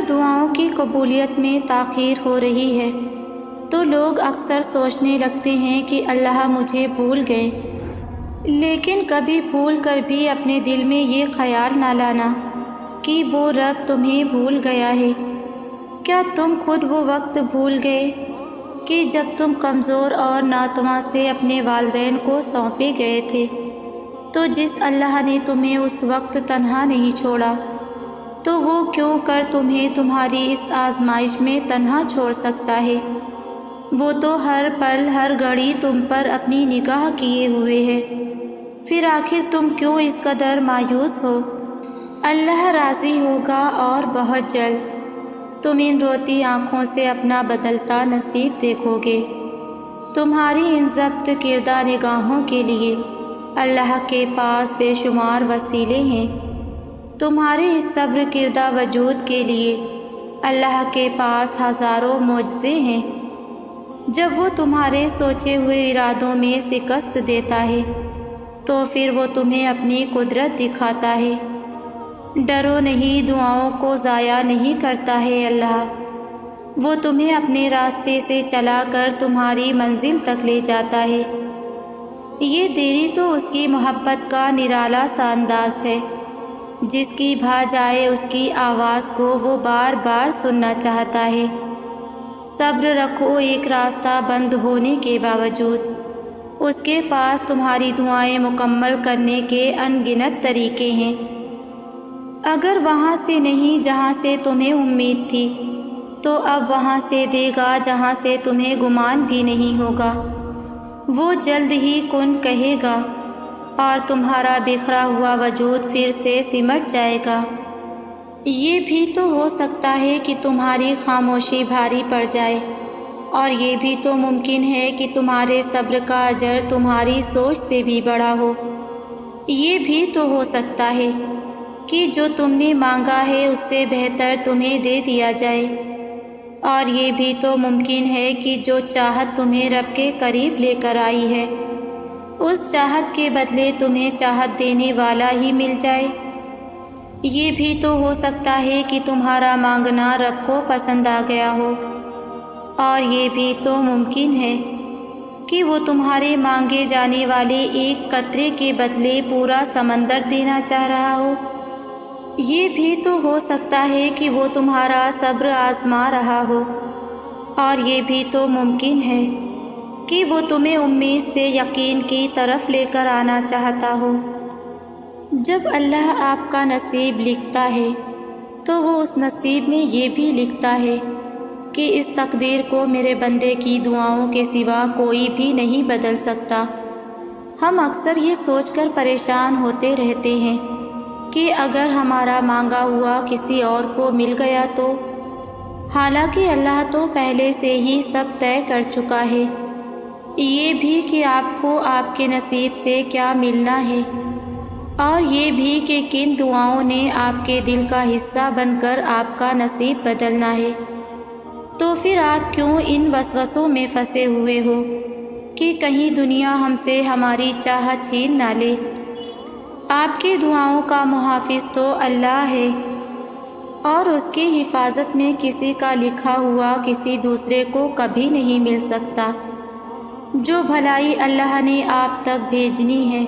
دعاؤں کی قبولیت میں تاخیر ہو رہی ہے تو لوگ اکثر سوچنے لگتے ہیں کہ اللہ مجھے بھول گئے، لیکن کبھی بھول کر بھی اپنے دل میں یہ خیال نہ لانا کہ وہ رب تمہیں بھول گیا ہے۔ کیا تم خود وہ وقت بھول گئے کہ جب تم کمزور اور ناتواں سے اپنے والدین کو سونپے گئے تھے؟ تو جس اللہ نے تمہیں اس وقت تنہا نہیں چھوڑا تو وہ کیوں کر تمہیں تمہاری اس آزمائش میں تنہا چھوڑ سکتا ہے؟ وہ تو ہر پل ہر گھڑی تم پر اپنی نگاہ کیے ہوئے ہے، پھر آخر تم کیوں اس قدر مایوس ہو؟ اللہ راضی ہوگا اور بہت جلد تم ان روتی آنکھوں سے اپنا بدلتا نصیب دیکھو گے۔ تمہاری ان ضبط کردہ نگاہوں کے لیے اللہ کے پاس بے شمار وسیلے ہیں، تمہارے اس صبر کردہ وجود کے لیے اللہ کے پاس ہزاروں معجزے ہیں۔ جب وہ تمہارے سوچے ہوئے ارادوں میں شکست دیتا ہے تو پھر وہ تمہیں اپنی قدرت دکھاتا ہے۔ ڈرو نہیں، دعاؤں کو ضائع نہیں کرتا ہے اللہ، وہ تمہیں اپنے راستے سے چلا کر تمہاری منزل تک لے جاتا ہے۔ یہ دیری تو اس کی محبت کا نرالا سا انداز ہے، جس کی بھا جائے اس کی آواز کو وہ بار بار سننا چاہتا ہے۔ صبر رکھو، ایک راستہ بند ہونے کے باوجود اس کے پاس تمہاری دعائیں مکمل کرنے کے ان گنت طریقے ہیں۔ اگر وہاں سے نہیں جہاں سے تمہیں امید تھی تو اب وہاں سے دے گا جہاں سے تمہیں گمان بھی نہیں ہوگا۔ وہ جلد ہی کن کہے گا اور تمہارا بکھرا ہوا وجود پھر سے سمٹ جائے گا۔ یہ بھی تو ہو سکتا ہے کہ تمہاری خاموشی بھاری پڑ جائے، اور یہ بھی تو ممکن ہے کہ تمہارے صبر کا اجر تمہاری سوچ سے بھی بڑا ہو۔ یہ بھی تو ہو سکتا ہے کہ جو تم نے مانگا ہے اس سے بہتر تمہیں دے دیا جائے، اور یہ بھی تو ممکن ہے کہ جو چاہت تمہیں رب کے قریب لے کر آئی ہے اس چاہت کے بدلے تمہیں چاہت دینے والا ہی مل جائے۔ یہ بھی تو ہو سکتا ہے کہ تمہارا مانگنا رب کو پسند آ گیا ہو، اور یہ بھی تو ممکن ہے کہ وہ تمہارے مانگے جانے والے ایک قطرے کے بدلے پورا سمندر دینا چاہ رہا ہو۔ یہ بھی تو ہو سکتا ہے کہ وہ تمہارا صبر آزما رہا ہو، اور یہ بھی تو ممکن ہے کہ وہ تمہیں امید سے یقین کی طرف لے کر آنا چاہتا ہو۔ جب اللہ آپ کا نصیب لکھتا ہے تو وہ اس نصیب میں یہ بھی لکھتا ہے کہ اس تقدیر کو میرے بندے کی دعاؤں کے سوا کوئی بھی نہیں بدل سکتا۔ ہم اکثر یہ سوچ کر پریشان ہوتے رہتے ہیں کہ اگر ہمارا مانگا ہوا کسی اور کو مل گیا تو، حالانکہ اللہ تو پہلے سے ہی سب طے کر چکا ہے، یہ بھی کہ آپ کو آپ کے نصیب سے کیا ملنا ہے، اور یہ بھی کہ کن دعاؤں نے آپ کے دل کا حصہ بن کر آپ کا نصیب بدلنا ہے۔ تو پھر آپ کیوں ان وسوسوں میں پھنسے ہوئے ہو کہ کہیں دنیا ہم سے ہماری چاہت چھین نہ لے؟ آپ کی دعاؤں کا محافظ تو اللہ ہے، اور اس کی حفاظت میں کسی کا لکھا ہوا کسی دوسرے کو کبھی نہیں مل سکتا۔ جو بھلائی اللہ نے آپ تک بھیجنی ہے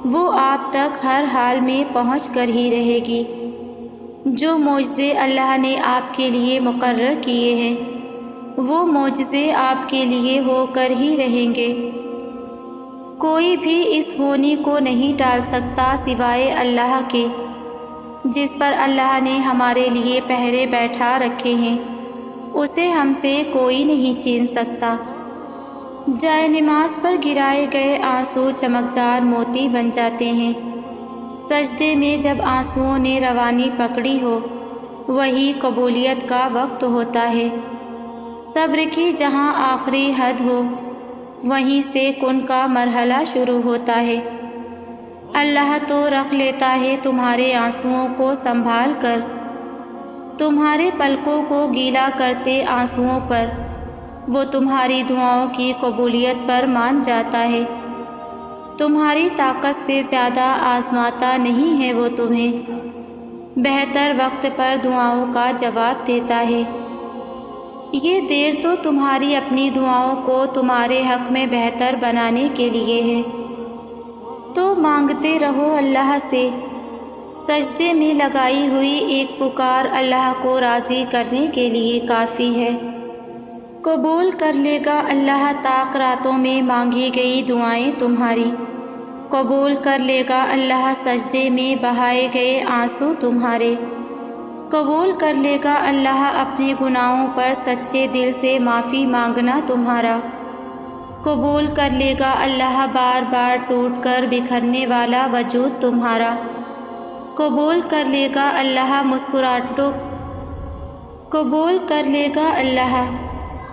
وہ آپ تک ہر حال میں پہنچ کر ہی رہے گی۔ جو معجزے اللہ نے آپ کے لیے مقرر کیے ہیں وہ معجزے آپ کے لیے ہو کر ہی رہیں گے۔ کوئی بھی اس ہونے کو نہیں ٹال سکتا سوائے اللہ کے، جس پر اللہ نے ہمارے لیے پہرے بیٹھا رکھے ہیں، اسے ہم سے کوئی نہیں چھین سکتا۔ جائے نماز پر گرائے گئے آنسو چمکدار موتی بن جاتے ہیں۔ سجدے میں جب آنسوؤں نے روانی پکڑی ہو وہی قبولیت کا وقت ہوتا ہے۔ صبر کی جہاں آخری حد ہو وہیں سے کن کا مرحلہ شروع ہوتا ہے۔ اللہ تو رکھ لیتا ہے تمہارے آنسوؤں کو سنبھال کر، تمہارے پلکوں کو گیلا کرتے آنسوؤں پر وہ تمہاری دعاؤں کی قبولیت پر مان جاتا ہے۔ تمہاری طاقت سے زیادہ آزماتا نہیں ہے وہ تمہیں، بہتر وقت پر دعاؤں کا جواب دیتا ہے۔ یہ دیر تو تمہاری اپنی دعاؤں کو تمہارے حق میں بہتر بنانے کے لیے ہے۔ تو مانگتے رہو اللہ سے۔ سجدے میں لگائی ہوئی ایک پکار اللہ کو راضی کرنے کے لیے کافی ہے۔ قبول کر لے گا اللہ طاق راتوں میں مانگی گئی دعائیں تمہاری۔ قبول کر لے گا اللہ سجدے میں بہائے گئے آنسو تمہارے۔ قبول کر لے گا اللہ اپنے گناہوں پر سچے دل سے معافی مانگنا تمہارا۔ قبول کر لے گا اللہ بار بار ٹوٹ کر بکھرنے والا وجود تمہارا۔ قبول کر لے گا اللہ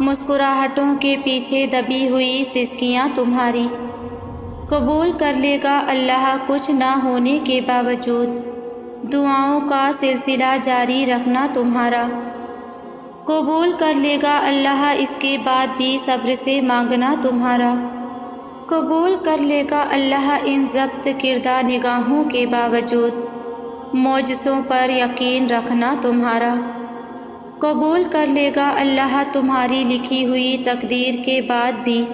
مسکراہٹوں کے پیچھے دبی ہوئی سسکیاں تمہاری۔ قبول کر لے گا اللہ کچھ نہ ہونے کے باوجود دعاؤں کا سلسلہ جاری رکھنا تمہارا۔ قبول کر لے گا اللہ اس کے بعد بھی صبر سے مانگنا تمہارا۔ قبول کر لے گا اللہ ان ضبط کردہ نگاہوں کے باوجود معجزوں پر یقین رکھنا تمہارا۔ قبول کر لے گا اللہ تمہاری لکھی ہوئی تقدیر کے بعد بھی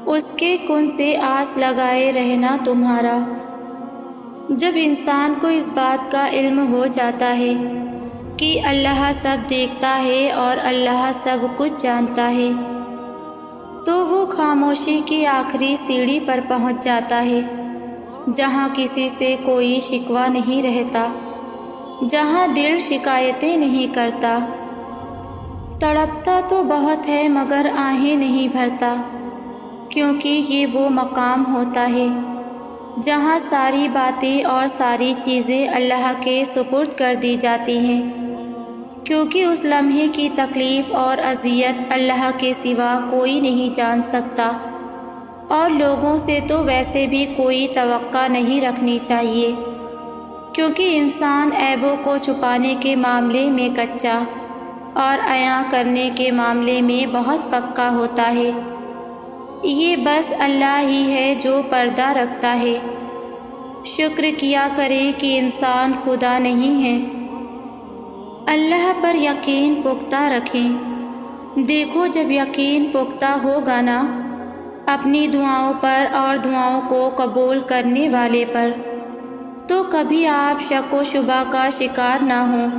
اس کے کن سے آس لگائے رہنا تمہارا۔ جب انسان کو اس بات کا علم ہو جاتا ہے کہ اللہ سب دیکھتا ہے اور اللہ سب کچھ جانتا ہے، تو وہ خاموشی کی آخری سیڑھی پر پہنچ جاتا ہے، جہاں کسی سے کوئی شکوہ نہیں رہتا، جہاں دل شکایتیں نہیں کرتا۔ تڑپتا تو بہت ہے مگر آہیں نہیں بھرتا، کیونکہ یہ وہ مقام ہوتا ہے جہاں ساری باتیں اور ساری چیزیں اللہ کے سپرد کر دی جاتی ہیں، کیونکہ اس لمحے کی تکلیف اور اذیت اللہ کے سوا کوئی نہیں جان سکتا، اور لوگوں سے تو ویسے بھی کوئی توقع نہیں رکھنی چاہیے، کیونکہ انسان عیبوں کو چھپانے کے معاملے میں کچا اور عیاں کرنے کے معاملے میں بہت پکا ہوتا ہے۔ یہ بس اللہ ہی ہے جو پردہ رکھتا ہے۔ شکر کیا کریں کہ انسان خدا نہیں ہے۔ اللہ پر یقین پختہ رکھیں۔ دیکھو جب یقین پختہ ہوگا نا اپنی دعاؤں پر اور دعاؤں کو قبول کرنے والے پر، تو کبھی آپ شک و شبہ کا شکار نہ ہوں،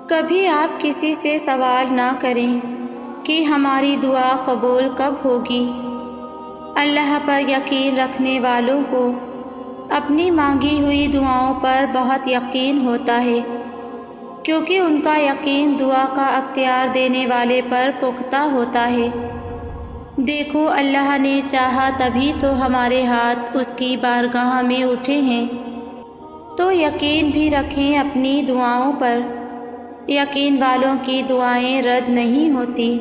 کبھی آپ کسی سے سوال نہ کریں کہ ہماری دعا قبول کب ہوگی۔ اللہ پر یقین رکھنے والوں کو اپنی مانگی ہوئی دعاؤں پر بہت یقین ہوتا ہے، کیونکہ ان کا یقین دعا کا اختیار دینے والے پر پختہ ہوتا ہے۔ دیکھو اللہ نے چاہا تبھی تو ہمارے ہاتھ اس کی بارگاہ میں اٹھے ہیں، تو یقین بھی رکھیں اپنی دعاؤں پر۔ یقین والوں کی دعائیں رد نہیں ہوتی۔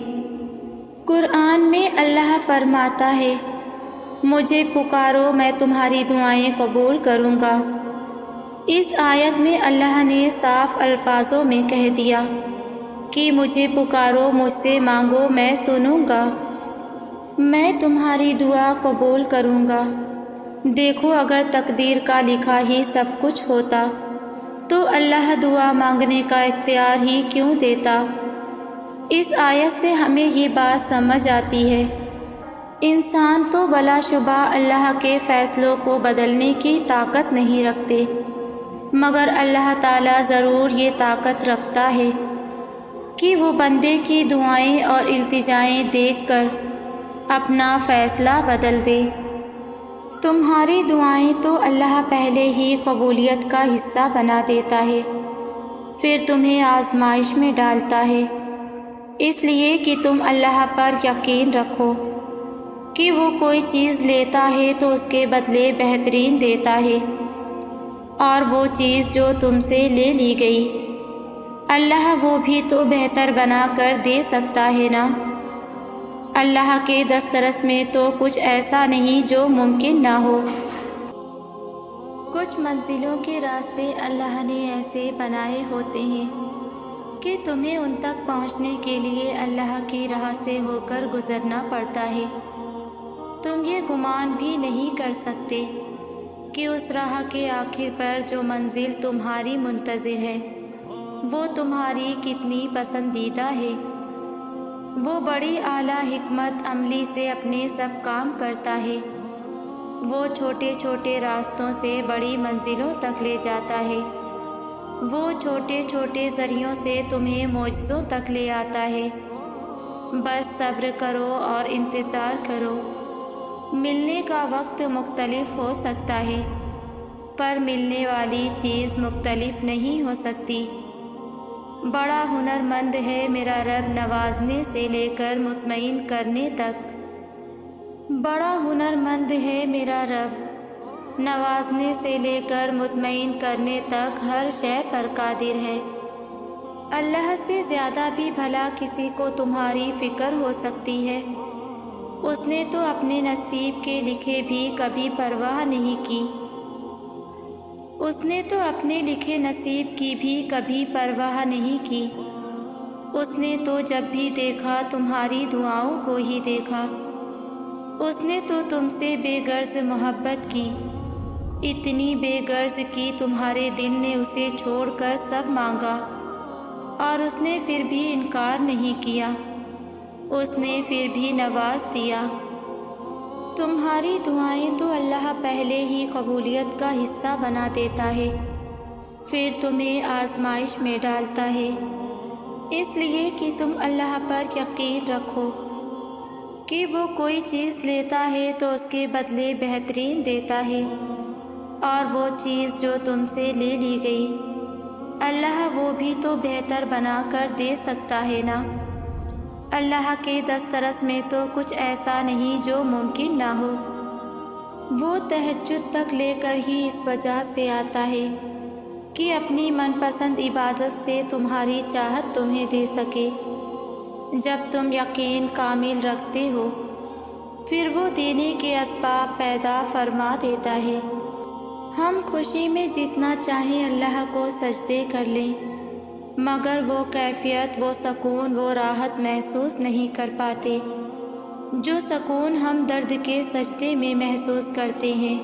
قرآن میں اللہ فرماتا ہے، مجھے پکارو میں تمہاری دعائیں قبول کروں گا۔ اس آیت میں اللہ نے صاف الفاظوں میں کہہ دیا کہ مجھے پکارو، مجھ سے مانگو، میں سنوں گا، میں تمہاری دعا قبول کروں گا۔ دیکھو اگر تقدیر کا لکھا ہی سب کچھ ہوتا تو اللہ دعا مانگنے کا اختیار ہی کیوں دیتا؟ اس آیت سے ہمیں یہ بات سمجھ آتی ہے، انسان تو بلا شبہ اللہ کے فیصلوں کو بدلنے کی طاقت نہیں رکھتے، مگر اللہ تعالیٰ ضرور یہ طاقت رکھتا ہے کہ وہ بندے کی دعائیں اور التجائیں دیکھ کر اپنا فیصلہ بدل دے۔ تمہاری دعائیں تو اللہ پہلے ہی قبولیت کا حصہ بنا دیتا ہے، پھر تمہیں آزمائش میں ڈالتا ہے، اس لیے کہ تم اللہ پر یقین رکھو کہ وہ کوئی چیز لیتا ہے تو اس کے بدلے بہترین دیتا ہے، اور وہ چیز جو تم سے لے لی گئی اللہ وہ بھی تو بہتر بنا کر دے سکتا ہے نا۔ اللہ کے دسترس میں تو کچھ ایسا نہیں جو ممکن نہ ہو۔ کچھ منزلوں کے راستے اللہ نے ایسے بنائے ہوتے ہیں کہ تمہیں ان تک پہنچنے کے لیے اللہ کی راہ سے ہو کر گزرنا پڑتا ہے۔ تم یہ گمان بھی نہیں کر سکتے کہ اس راہ کے آخر پر جو منزل تمہاری منتظر ہے وہ تمہاری کتنی پسندیدہ ہے۔ وہ بڑی اعلیٰ حکمت عملی سے اپنے سب کام کرتا ہے۔ وہ چھوٹے چھوٹے راستوں سے بڑی منزلوں تک لے جاتا ہے۔ وہ چھوٹے چھوٹے ذریعوں سے تمہیں معجزوں تک لے آتا ہے۔ بس صبر کرو اور انتظار کرو۔ ملنے کا وقت مختلف ہو سکتا ہے، پر ملنے والی چیز مختلف نہیں ہو سکتی۔ بڑا ہنرمند ہے میرا رب نوازنے سے لے کر مطمئن کرنے تک۔ بڑا ہنرمند ہے میرا رب نوازنے سے لے کر مطمئن کرنے تک، ہر شے پر قادر ہے۔ اللہ سے زیادہ بھی بھلا کسی کو تمہاری فکر ہو سکتی ہے۔ اس نے تو اپنے نصیب کے لکھے بھی کبھی پرواہ نہیں کی۔ اس نے تو اپنے لکھے نصیب کی بھی کبھی پرواہ نہیں کی۔ اس نے تو جب بھی دیکھا تمہاری دعاؤں کو ہی دیکھا۔ اس نے تو تم سے بے غرض محبت کی، اتنی بے غرض کی تمہارے دل نے اسے چھوڑ کر سب مانگا، اور اس نے پھر بھی انکار نہیں کیا۔ اس نے پھر بھی نواز دیا۔ تمہاری دعائیں تو اللہ پہلے ہی قبولیت کا حصہ بنا دیتا ہے، پھر تمہیں آزمائش میں ڈالتا ہے، اس لیے کہ تم اللہ پر یقین رکھو کہ وہ کوئی چیز لیتا ہے تو اس کے بدلے بہترین دیتا ہے، اور وہ چیز جو تم سے لے لی گئی اللہ وہ بھی تو بہتر بنا کر دے سکتا ہے نا۔ اللہ کے دسترس میں تو کچھ ایسا نہیں جو ممکن نہ ہو۔ وہ تہجد تک لے کر ہی اس وجہ سے آتا ہے کہ اپنی من پسند عبادت سے تمہاری چاہت تمہیں دے سکے۔ جب تم یقین کامل رکھتے ہو پھر وہ دینے کے اسباب پیدا فرما دیتا ہے۔ ہم خوشی میں جتنا چاہیں اللہ کو سجدے کر لیں، مگر وہ کیفیت، وہ سکون، وہ راحت محسوس نہیں کر پاتے جو سکون ہم درد کے سجدے میں محسوس کرتے ہیں۔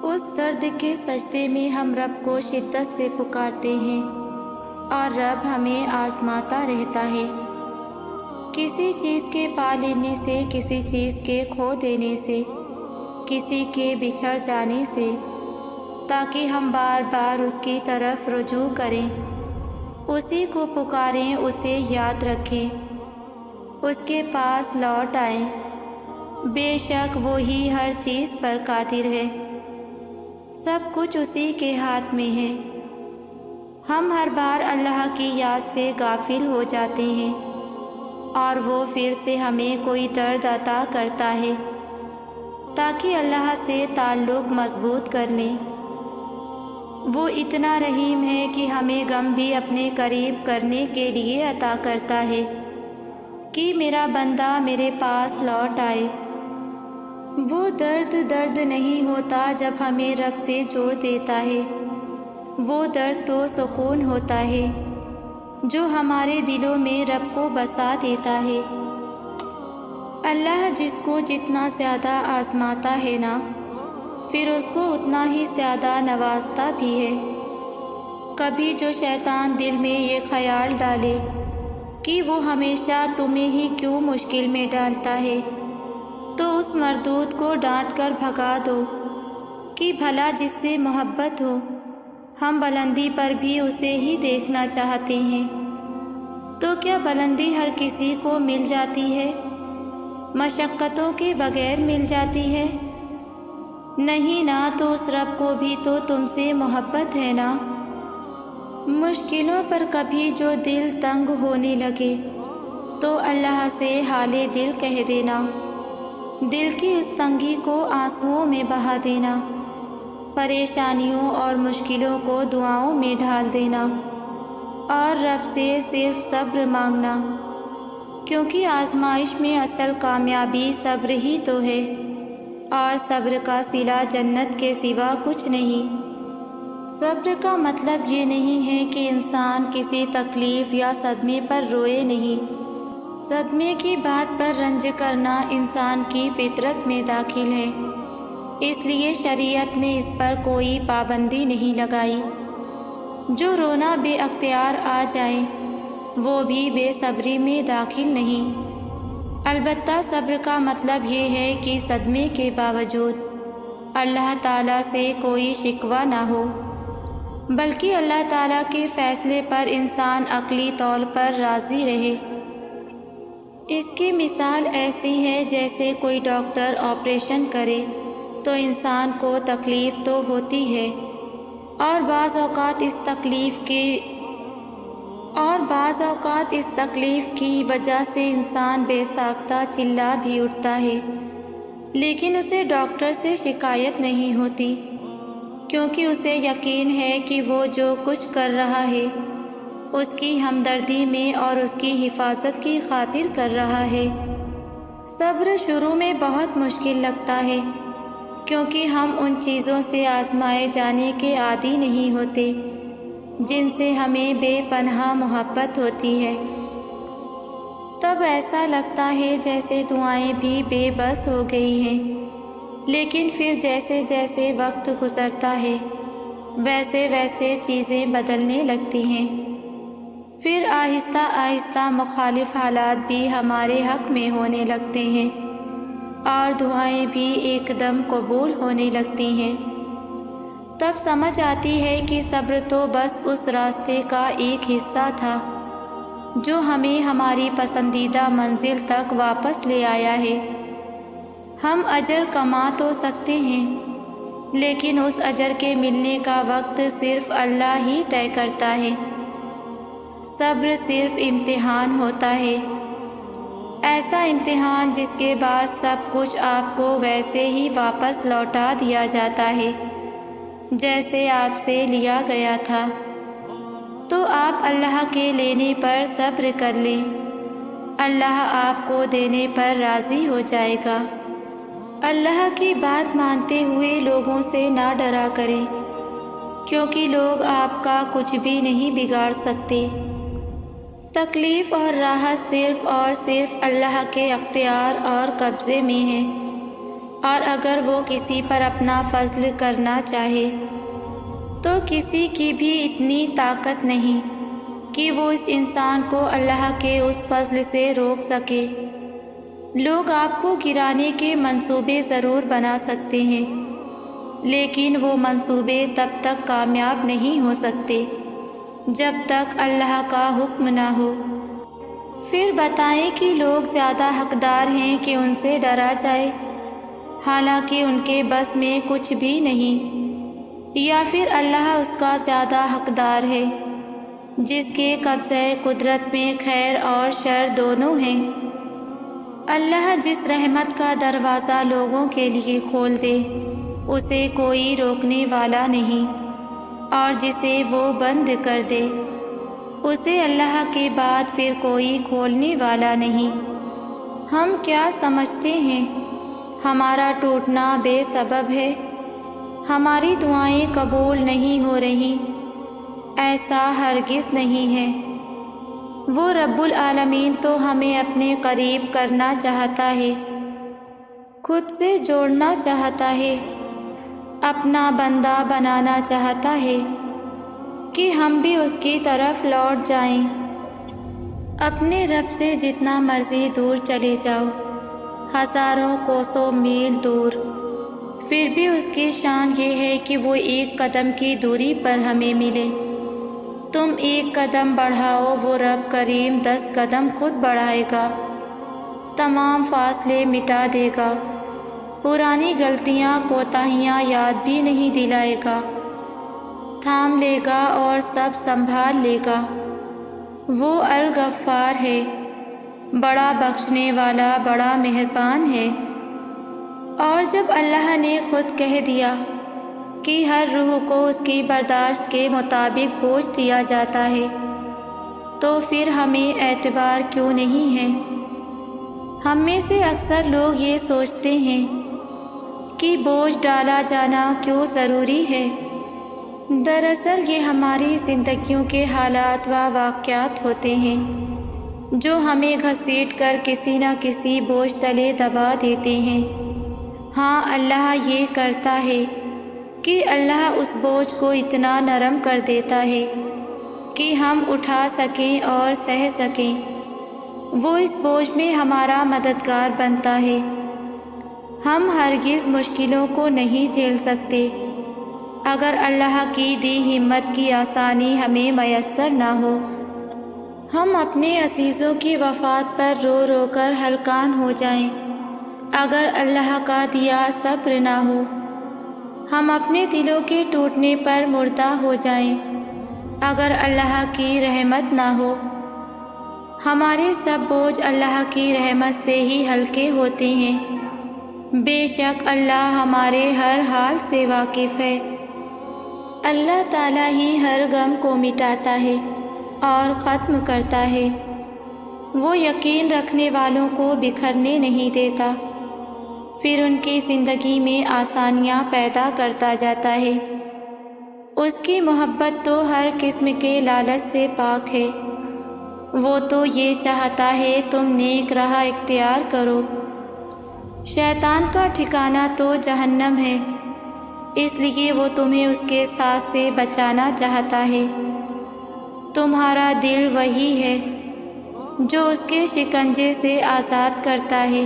اس درد کے سجدے میں ہم رب کو شدت سے پکارتے ہیں، اور رب ہمیں آزماتا رہتا ہے، کسی چیز کے پا لینے سے، کسی چیز کے کھو دینے سے، کسی کے بچھڑ جانے سے، تاکہ ہم بار بار اس کی طرف رجوع کریں، اسی کو پکاریں، اسے یاد رکھیں، اس کے پاس لوٹ آئیں۔ بے شک وہی ہر چیز پر قادر ہے، سب کچھ اسی کے ہاتھ میں ہے۔ ہم ہر بار اللہ کی یاد سے غافل ہو جاتے ہیں، اور وہ پھر سے ہمیں کوئی درد عطا کرتا ہے تاکہ اللہ سے تعلق مضبوط کر لیں۔ وہ اتنا رحیم ہے کہ ہمیں غم بھی اپنے قریب کرنے کے لیے عطا کرتا ہے کہ میرا بندہ میرے پاس لوٹ آئے۔ وہ درد نہیں ہوتا جب ہمیں رب سے جوڑ دیتا ہے، وہ درد تو سکون ہوتا ہے جو ہمارے دلوں میں رب کو بسا دیتا ہے۔ اللہ جس کو جتنا زیادہ آزماتا ہے نا، پھر اس کو اتنا ہی زیادہ نوازتا بھی ہے۔ کبھی جو شیطان دل میں یہ خیال ڈالے کہ وہ ہمیشہ تمہیں ہی کیوں مشکل میں ڈالتا ہے، تو اس مردود کو ڈانٹ کر بھگا دو کہ بھلا جس سے محبت ہو، ہم بلندی پر بھی اسے ہی دیکھنا چاہتے ہیں۔ تو کیا بلندی ہر کسی کو مل جاتی ہے؟ مشقتوں کے بغیر مل جاتی ہے؟ نہیں نا، تو اس رب کو بھی تو تم سے محبت ہے نا۔ مشکلوں پر کبھی جو دل تنگ ہونے لگے تو اللہ سے حال دل کہہ دینا، دل کی اس تنگی کو آنسوؤں میں بہا دینا، پریشانیوں اور مشکلوں کو دعاؤں میں ڈھال دینا، اور رب سے صرف صبر مانگنا، کیونکہ آزمائش میں اصل کامیابی صبر ہی تو ہے، اور صبر کا صلہ جنت کے سوا کچھ نہیں۔ صبر کا مطلب یہ نہیں ہے کہ انسان کسی تکلیف یا صدمے پر روئے نہیں۔ صدمے کی بات پر رنج کرنا انسان کی فطرت میں داخل ہے، اس لیے شریعت نے اس پر کوئی پابندی نہیں لگائی۔ جو رونا بے اختیار آ جائے وہ بھی بے صبری میں داخل نہیں۔ البتہ صبر کا مطلب یہ ہے کہ صدمے کے باوجود اللہ تعالیٰ سے کوئی شکوہ نہ ہو، بلکہ اللہ تعالیٰ کے فیصلے پر انسان عقلی طور پر راضی رہے۔ اس کی مثال ایسی ہے جیسے کوئی ڈاکٹر آپریشن کرے تو انسان کو تکلیف تو ہوتی ہے، اور بعض اوقات اس تکلیف کی وجہ سے انسان بے ساختہ چلا بھی اٹھتا ہے، لیکن اسے ڈاکٹر سے شکایت نہیں ہوتی، کیونکہ اسے یقین ہے کہ وہ جو کچھ کر رہا ہے اس کی ہمدردی میں اور اس کی حفاظت کی خاطر کر رہا ہے۔ صبر شروع میں بہت مشکل لگتا ہے، کیونکہ ہم ان چیزوں سے آزمائے جانے کے عادی نہیں ہوتے جن سے ہمیں بے پناہ محبت ہوتی ہے۔ تب ایسا لگتا ہے جیسے دعائیں بھی بے بس ہو گئی ہیں، لیکن پھر جیسے جیسے وقت گزرتا ہے ویسے ویسے چیزیں بدلنے لگتی ہیں۔ پھر آہستہ آہستہ مخالف حالات بھی ہمارے حق میں ہونے لگتے ہیں اور دعائیں بھی ایک دم قبول ہونے لگتی ہیں۔ تب سمجھ آتی ہے کہ صبر تو بس اس راستے کا ایک حصہ تھا جو ہمیں ہماری پسندیدہ منزل تک واپس لے آیا ہے۔ ہم اجر کما تو سکتے ہیں، لیکن اس اجر کے ملنے کا وقت صرف اللہ ہی طے کرتا ہے۔ صبر صرف امتحان ہوتا ہے، ایسا امتحان جس کے بعد سب کچھ آپ کو ویسے ہی واپس لوٹا دیا جاتا ہے جیسے آپ سے لیا گیا تھا۔ تو آپ اللہ کے لینے پر صبر کر لیں، اللہ آپ کو دینے پر راضی ہو جائے گا۔ اللہ کی بات مانتے ہوئے لوگوں سے نہ ڈرا کریں، کیونکہ لوگ آپ کا کچھ بھی نہیں بگاڑ سکتے۔ تکلیف اور راحت صرف اور صرف اللہ کے اختیار اور قبضے میں ہے، اور اگر وہ کسی پر اپنا فضل کرنا چاہے تو کسی کی بھی اتنی طاقت نہیں کہ وہ اس انسان کو اللہ کے اس فضل سے روک سکے۔ لوگ آپ کو گرانے کے منصوبے ضرور بنا سکتے ہیں، لیکن وہ منصوبے تب تک کامیاب نہیں ہو سکتے جب تک اللہ کا حکم نہ ہو۔ پھر بتائیں کہ لوگ زیادہ حقدار ہیں کہ ان سے ڈرا جائے، حالانکہ ان کے بس میں کچھ بھی نہیں، یا پھر اللہ اس کا زیادہ حقدار ہے جس کے قبضہ قدرت میں خیر اور شر دونوں ہیں۔ اللہ جس رحمت کا دروازہ لوگوں کے لیے کھول دے اسے کوئی روکنے والا نہیں، اور جسے وہ بند کر دے اسے اللہ کے بعد پھر کوئی کھولنے والا نہیں۔ ہم کیا سمجھتے ہیں ہمارا ٹوٹنا بے سبب ہے، ہماری دعائیں قبول نہیں ہو رہی؟ ایسا ہرگز نہیں ہے۔ وہ رب العالمین تو ہمیں اپنے قریب کرنا چاہتا ہے، خود سے جوڑنا چاہتا ہے، اپنا بندہ بنانا چاہتا ہے کہ ہم بھی اس کی طرف لوٹ جائیں۔ اپنے رب سے جتنا مرضی دور چلے جاؤ، ہزاروں کوسوں میل دور، پھر بھی اس کی شان یہ ہے کہ وہ ایک قدم کی دوری پر ہمیں ملے۔ تم ایک قدم بڑھاؤ، وہ رب کریم 10 قدم خود بڑھائے گا، تمام فاصلے مٹا دے گا، پرانی غلطیاں کوتاہیاں یاد بھی نہیں دلائے گا، تھام لے گا اور سب سنبھال لے گا۔ وہ الغفار ہے، بڑا بخشنے والا، بڑا مہربان ہے۔ اور جب اللہ نے خود کہہ دیا کہ ہر روح کو اس کی برداشت کے مطابق بوجھ دیا جاتا ہے، تو پھر ہمیں اعتبار کیوں نہیں ہے؟ ہم میں سے اکثر لوگ یہ سوچتے ہیں کہ بوجھ ڈالا جانا کیوں ضروری ہے۔ دراصل یہ ہماری زندگیوں کے حالات و واقعات ہوتے ہیں جو ہمیں گھسیٹ کر کسی نہ کسی بوجھ تلے دبا دیتے ہیں۔ ہاں اللہ یہ کرتا ہے کہ اللہ اس بوجھ کو اتنا نرم کر دیتا ہے کہ ہم اٹھا سکیں اور سہ سکیں۔ وہ اس بوجھ میں ہمارا مددگار بنتا ہے۔ ہم ہرگز مشکلوں کو نہیں جھیل سکتے اگر اللہ کی دی ہمت کی آسانی ہمیں میسر نہ ہو۔ ہم اپنے عزیزوں کی وفات پر رو رو کر ہلکان ہو جائیں اگر اللہ کا دیا صبر نہ ہو۔ ہم اپنے دلوں کے ٹوٹنے پر مردہ ہو جائیں اگر اللہ کی رحمت نہ ہو۔ ہمارے سب بوجھ اللہ کی رحمت سے ہی ہلکے ہوتے ہیں۔ بے شک اللہ ہمارے ہر حال سے واقف ہے۔ اللہ تعالیٰ ہی ہر غم کو مٹاتا ہے اور ختم کرتا ہے۔ وہ یقین رکھنے والوں کو بکھرنے نہیں دیتا، پھر ان کی زندگی میں آسانیاں پیدا کرتا جاتا ہے۔ اس کی محبت تو ہر قسم کے لالچ سے پاک ہے۔ وہ تو یہ چاہتا ہے تم نیک راہ اختیار کرو۔ شیطان کا ٹھکانہ تو جہنم ہے، اس لیے وہ تمہیں اس کے ساتھ سے بچانا چاہتا ہے۔ تمہارا دل وہی ہے جو اس کے شکنجے سے آزاد کرتا ہے،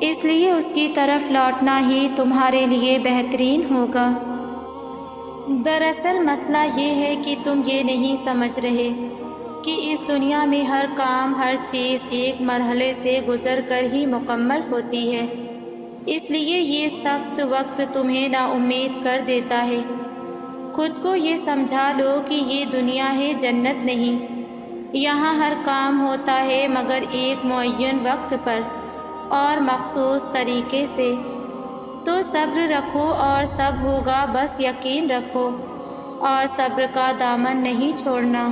اس لیے اس کی طرف لوٹنا ہی تمہارے لیے بہترین ہوگا۔ دراصل مسئلہ یہ ہے کہ تم یہ نہیں سمجھ رہے کہ اس دنیا میں ہر کام، ہر چیز ایک مرحلے سے گزر کر ہی مکمل ہوتی ہے، اس لیے یہ سخت وقت تمہیں نا امید کر دیتا ہے۔ خود کو یہ سمجھا لو کہ یہ دنیا ہے، جنت نہیں۔ یہاں ہر کام ہوتا ہے مگر ایک معین وقت پر اور مخصوص طریقے سے۔ تو صبر رکھو اور سب ہوگا، بس یقین رکھو اور صبر کا دامن نہیں چھوڑنا۔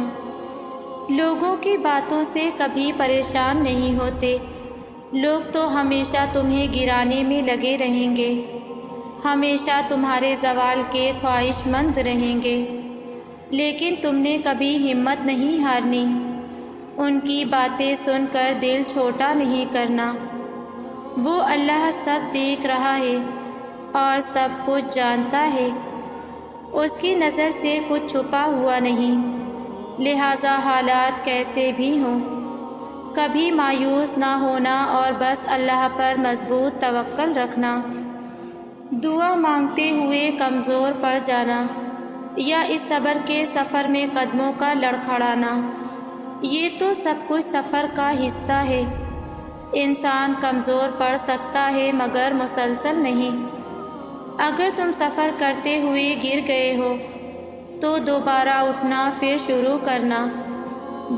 لوگوں کی باتوں سے کبھی پریشان نہیں ہوتے، لوگ تو ہمیشہ تمہیں گرانے میں لگے رہیں گے، ہمیشہ تمہارے زوال کے خواہش مند رہیں گے، لیکن تم نے کبھی ہمت نہیں ہارنی۔ ان کی باتیں سن کر دل چھوٹا نہیں کرنا۔ وہ اللہ سب دیکھ رہا ہے اور سب کچھ جانتا ہے، اس کی نظر سے کچھ چھپا ہوا نہیں، لہٰذا حالات کیسے بھی ہوں کبھی مایوس نہ ہونا اور بس اللہ پر مضبوط توکل رکھنا۔ دعا مانگتے ہوئے کمزور پڑ جانا یا اس صبر کے سفر میں قدموں کا لڑکھڑانا، یہ تو سب کچھ سفر کا حصہ ہے۔ انسان کمزور پڑ سکتا ہے مگر مسلسل نہیں۔ اگر تم سفر کرتے ہوئے گر گئے ہو تو دوبارہ اٹھنا، پھر شروع کرنا،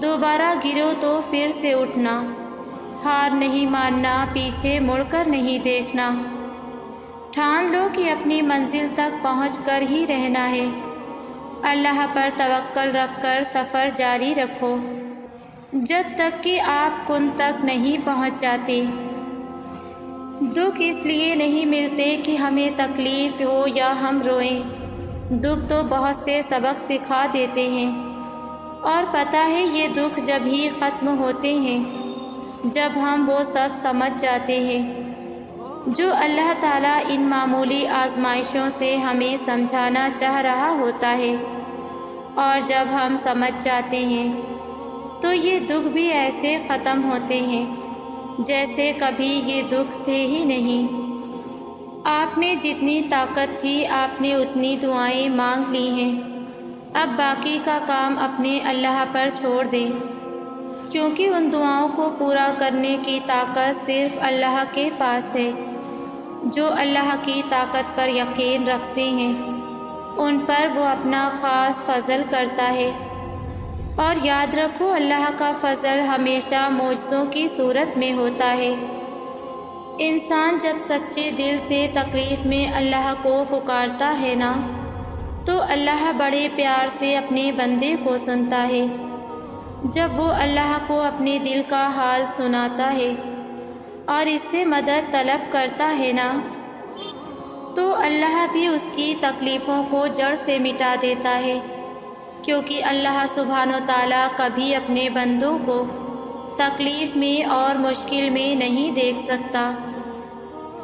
دوبارہ گرو تو پھر سے اٹھنا، ہار نہیں ماننا، پیچھے مڑ کر نہیں دیکھنا۔ ٹھان لو کہ اپنی منزل تک پہنچ کر ہی رہنا ہے۔ اللہ پر توکل رکھ کر سفر جاری رکھو جب تک کہ آپ کن تک نہیں پہنچ جاتے۔ دکھ اس لیے نہیں ملتے کہ ہمیں تکلیف ہو یا ہم روئیں، دکھ تو بہت سے سبق سکھا دیتے ہیں، اور پتہ ہے یہ دکھ جب ہی ختم ہوتے ہیں جب ہم وہ سب سمجھ جاتے ہیں جو اللہ تعالیٰ ان معمولی آزمائشوں سے ہمیں سمجھانا چاہ رہا ہوتا ہے، اور جب ہم سمجھ جاتے ہیں تو یہ دکھ بھی ایسے ختم ہوتے ہیں جیسے کبھی یہ دکھ تھے ہی نہیں۔ آپ میں جتنی طاقت تھی آپ نے اتنی دعائیں مانگ لی ہیں، اب باقی کا کام اپنے اللہ پر چھوڑ دیں، کیونکہ ان دعاؤں کو پورا کرنے کی طاقت صرف اللہ کے پاس ہے۔ جو اللہ کی طاقت پر یقین رکھتے ہیں ان پر وہ اپنا خاص فضل کرتا ہے، اور یاد رکھو اللہ کا فضل ہمیشہ معجزوں کی صورت میں ہوتا ہے۔ انسان جب سچے دل سے تکلیف میں اللہ کو پکارتا ہے نا، تو اللہ بڑے پیار سے اپنے بندے کو سنتا ہے۔ جب وہ اللہ کو اپنے دل کا حال سناتا ہے اور اس سے مدد طلب کرتا ہے نا، تو اللہ بھی اس کی تکلیفوں کو جڑ سے مٹا دیتا ہے، کیونکہ اللہ سبحانہ و تعالیٰ کبھی اپنے بندوں کو تکلیف میں اور مشکل میں نہیں دیکھ سکتا۔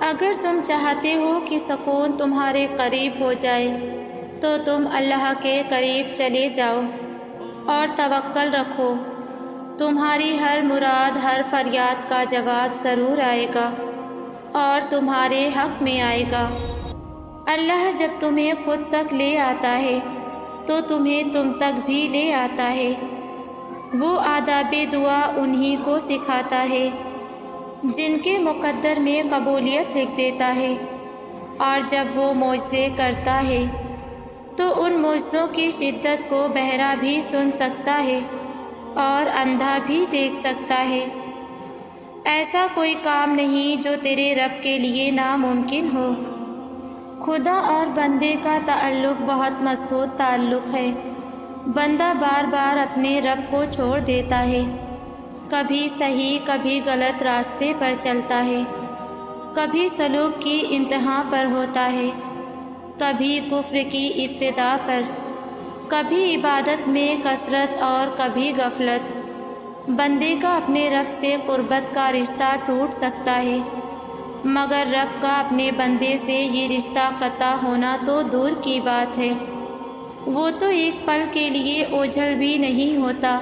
اگر تم چاہتے ہو کہ سکون تمہارے قریب ہو جائے تو تم اللہ کے قریب چلے جاؤ اور توکل رکھو۔ تمہاری ہر مراد، ہر فریاد کا جواب ضرور آئے گا اور تمہارے حق میں آئے گا۔ اللہ جب تمہیں خود تک لے آتا ہے تو تمہیں تم تک بھی لے آتا ہے۔ وہ آداب دعا انہی کو سکھاتا ہے جن کے مقدر میں قبولیت لکھ دیتا ہے، اور جب وہ معجزے کرتا ہے تو ان معجزوں کی شدت کو بہرا بھی سن سکتا ہے اور اندھا بھی دیکھ سکتا ہے۔ ایسا کوئی کام نہیں جو تیرے رب کے لیے ناممکن ہو۔ خدا اور بندے کا تعلق بہت مضبوط تعلق ہے۔ بندہ بار بار اپنے رب کو چھوڑ دیتا ہے، کبھی صحیح کبھی غلط راستے پر چلتا ہے، کبھی سلوک کی انتہا پر ہوتا ہے، کبھی کفر کی ابتدا پر، کبھی عبادت میں کثرت اور کبھی غفلت۔ بندے کا اپنے رب سے قربت کا رشتہ ٹوٹ سکتا ہے، مگر رب کا اپنے بندے سے یہ رشتہ قطع ہونا تو دور کی بات ہے، وہ تو ایک پل کے لیے اوجھل بھی نہیں ہوتا۔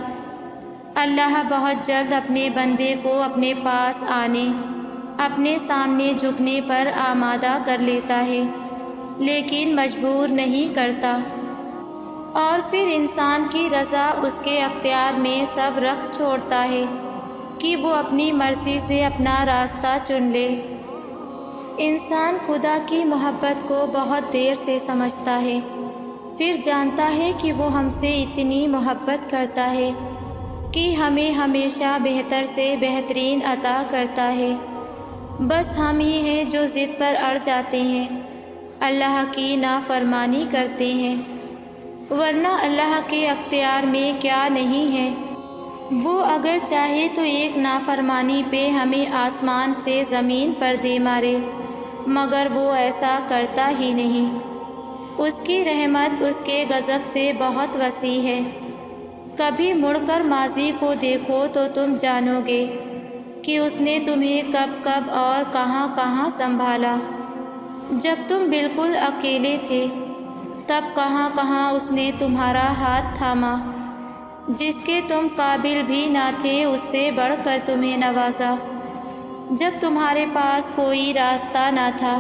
اللہ بہت جلد اپنے بندے کو اپنے پاس آنے، اپنے سامنے جھکنے پر آمادہ کر لیتا ہے، لیکن مجبور نہیں کرتا، اور پھر انسان کی رضا اس کے اختیار میں سب رکھ چھوڑتا ہے کہ وہ اپنی مرضی سے اپنا راستہ چن لے۔ انسان خدا کی محبت کو بہت دیر سے سمجھتا ہے، پھر جانتا ہے کہ وہ ہم سے اتنی محبت کرتا ہے کہ ہمیں ہمیشہ بہتر سے بہترین عطا کرتا ہے۔ بس ہم ہی ہیں جو ضد پر اڑ جاتے ہیں، اللہ کی نافرمانی کرتے ہیں، ورنہ اللہ کے اختیار میں کیا نہیں ہے۔ وہ اگر چاہے تو ایک نافرمانی پہ ہمیں آسمان سے زمین پر دے مارے، مگر وہ ایسا کرتا ہی نہیں۔ اس کی رحمت اس کے غضب سے بہت وسیع ہے۔ کبھی مڑ کر ماضی کو دیکھو تو تم جانو گے کہ اس نے تمہیں کب کب اور کہاں کہاں سنبھالا۔ جب تم بالکل اکیلے تھے تب کہاں کہاں اس نے تمہارا ہاتھ تھاما، جس کے تم قابل بھی نہ تھے اس سے بڑھ کر تمہیں نوازا۔ جب تمہارے پاس کوئی راستہ نہ تھا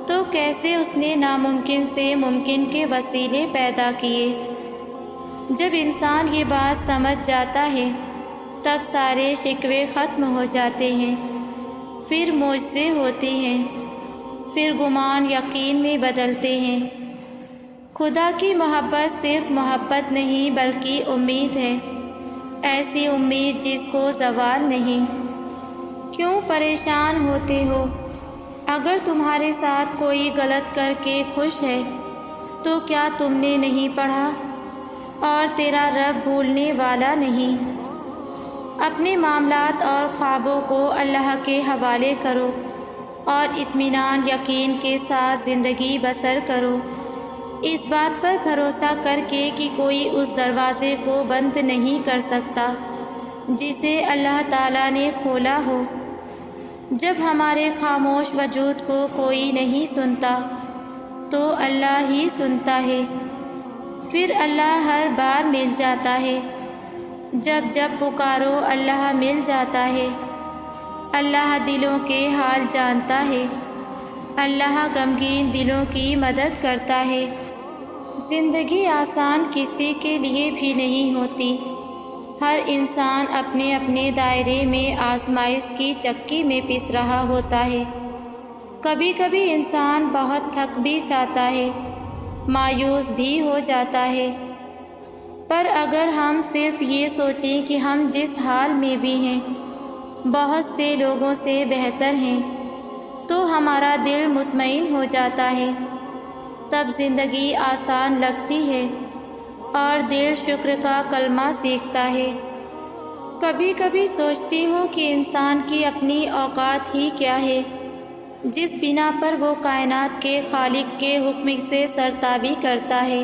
تو کیسے اس نے ناممکن سے ممکن کے وسیلے پیدا کیے۔ جب انسان یہ بات سمجھ جاتا ہے تب سارے شکوے ختم ہو جاتے ہیں، پھر معجزے ہوتے ہیں، پھر گمان یقین میں بدلتے ہیں۔ خدا کی محبت صرف محبت نہیں بلکہ امید ہے، ایسی امید جس کو زوال نہیں۔ کیوں پریشان ہوتے ہو؟ اگر تمہارے ساتھ کوئی غلط کر کے خوش ہے تو کیا تم نے نہیں پڑھا؟ اور تیرا رب بھولنے والا نہیں۔ اپنے معاملات اور خوابوں کو اللہ کے حوالے کرو اور اطمینان یقین کے ساتھ زندگی بسر کرو، اس بات پر بھروسہ کر کے کہ کوئی اس دروازے کو بند نہیں کر سکتا جسے اللہ تعالیٰ نے کھولا ہو۔ جب ہمارے خاموش وجود کو کوئی نہیں سنتا تو اللہ ہی سنتا ہے، پھر اللہ ہر بار مل جاتا ہے۔ جب جب پکارو اللہ مل جاتا ہے۔ اللہ دلوں کے حال جانتا ہے، اللہ غمگین دلوں کی مدد کرتا ہے۔ زندگی آسان کسی کے لیے بھی نہیں ہوتی، ہر انسان اپنے اپنے دائرے میں آزمائش کی چکی میں پس رہا ہوتا ہے۔ کبھی کبھی انسان بہت تھک بھی جاتا ہے، مایوس بھی ہو جاتا ہے، پر اگر ہم صرف یہ سوچیں کہ ہم جس حال میں بھی ہیں بہت سے لوگوں سے بہتر ہیں تو ہمارا دل مطمئن ہو جاتا ہے، تب زندگی آسان لگتی ہے اور دل شکر کا کلمہ سیکھتا ہے۔ کبھی کبھی سوچتی ہوں کہ انسان کی اپنی اوقات ہی کیا ہے جس بنا پر وہ کائنات کے خالق کے حکم سے سرتابی کرتا ہے۔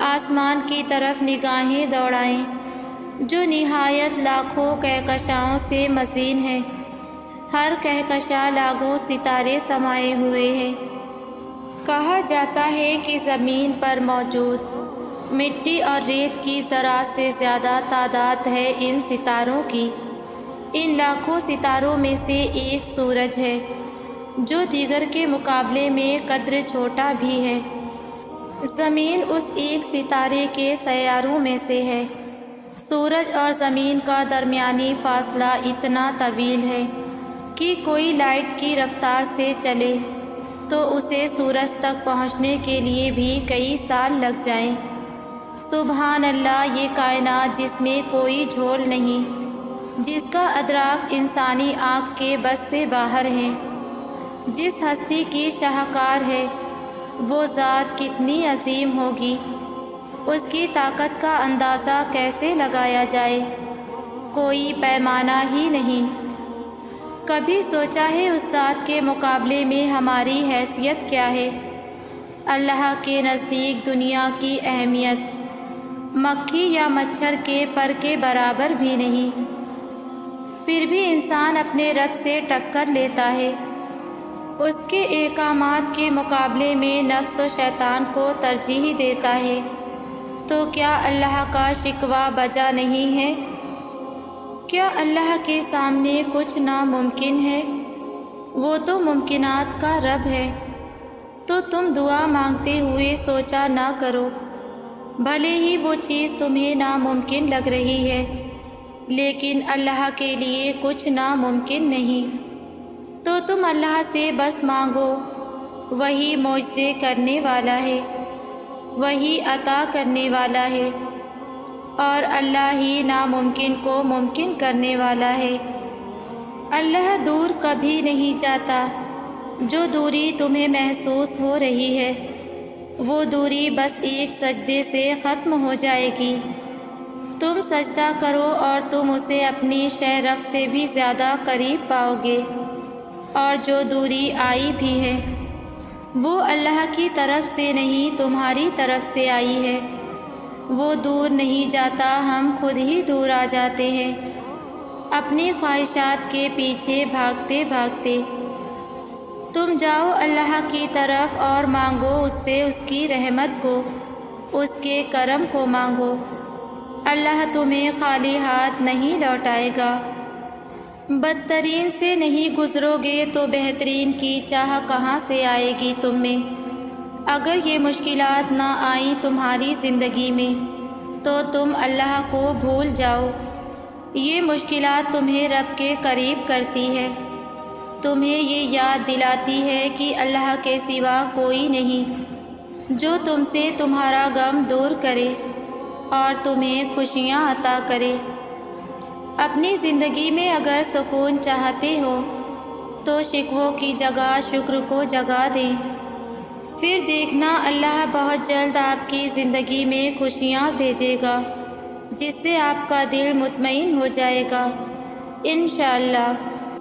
آسمان کی طرف نگاہیں دوڑائیں جو نہایت لاکھوں کہکشاؤں سے مزین ہے، ہر کہکشاں لاکھوں ستارے سمائے ہوئے ہیں۔ کہا جاتا ہے کہ زمین پر موجود مٹی اور ریت کی ذرات سے زیادہ تعداد ہے ان ستاروں کی۔ ان لاکھوں ستاروں میں سے ایک سورج ہے جو دیگر کے مقابلے میں قدر چھوٹا بھی ہے۔ زمین اس ایک ستارے کے سیاروں میں سے ہے۔ سورج اور زمین کا درمیانی فاصلہ اتنا طویل ہے کہ کوئی لائٹ کی رفتار سے چلے تو اسے سورج تک پہنچنے کے لیے بھی کئی سال لگ جائیں۔ سبحان اللہ، یہ کائنات جس میں کوئی جھول نہیں، جس کا ادراک انسانی آنکھ کے بس سے باہر ہے، جس ہستی کی شاہکار ہے، وہ ذات کتنی عظیم ہوگی، اس کی طاقت کا اندازہ کیسے لگایا جائے، کوئی پیمانہ ہی نہیں۔ کبھی سوچا ہے اس ذات کے مقابلے میں ہماری حیثیت کیا ہے؟ اللہ کے نزدیک دنیا کی اہمیت مکھی یا مچھر کے پر کے برابر بھی نہیں۔ پھر بھی انسان اپنے رب سے ٹکر لیتا ہے، اس کے احکامات کے مقابلے میں نفس و شیطان کو ترجیح دیتا ہے۔ تو کیا اللہ کا شکوہ بجا نہیں ہے؟ کیا اللہ کے سامنے کچھ ناممکن ہے؟ وہ تو ممکنات کا رب ہے۔ تو تم دعا مانگتے ہوئے سوچا نہ کرو، بھلے ہی وہ چیز تمہیں ناممکن لگ رہی ہے، لیکن اللہ کے لیے کچھ ناممکن نہیں۔ تو تم اللہ سے بس مانگو، وہی معجزے کرنے والا ہے، وہی عطا کرنے والا ہے، اور اللہ ہی ناممکن کو ممکن کرنے والا ہے۔ اللہ دور کبھی نہیں جاتا۔ جو دوری تمہیں محسوس ہو رہی ہے، وہ دوری بس ایک سجدے سے ختم ہو جائے گی۔ تم سجدہ کرو اور تم اسے اپنی شہرگ سے بھی زیادہ قریب پاؤ گے، اور جو دوری آئی بھی ہے وہ اللہ کی طرف سے نہیں، تمہاری طرف سے آئی ہے۔ وہ دور نہیں جاتا، ہم خود ہی دور آ جاتے ہیں، اپنی خواہشات کے پیچھے بھاگتے بھاگتے۔ تم جاؤ اللہ کی طرف اور مانگو اس سے اس کی رحمت کو، اس کے کرم کو مانگو۔ اللہ تمہیں خالی ہاتھ نہیں لوٹائے گا۔ بدترین سے نہیں گزرو گے تو بہترین کی چاہ کہاں سے آئے گی تم میں؟ اگر یہ مشکلات نہ آئیں تمہاری زندگی میں تو تم اللہ کو بھول جاؤ۔ یہ مشکلات تمہیں رب کے قریب کرتی ہے، تمہیں یہ یاد دلاتی ہے کہ اللہ کے سوا کوئی نہیں جو تم سے تمہارا غم دور کرے اور تمہیں خوشیاں عطا کرے۔ اپنی زندگی میں اگر سکون چاہتے ہو تو شکووں کی جگہ شکر کو جگہ دیں، پھر دیکھنا اللہ بہت جلد آپ کی زندگی میں خوشیاں بھیجے گا، جس سے آپ کا دل مطمئن ہو جائے گا انشاءاللہ۔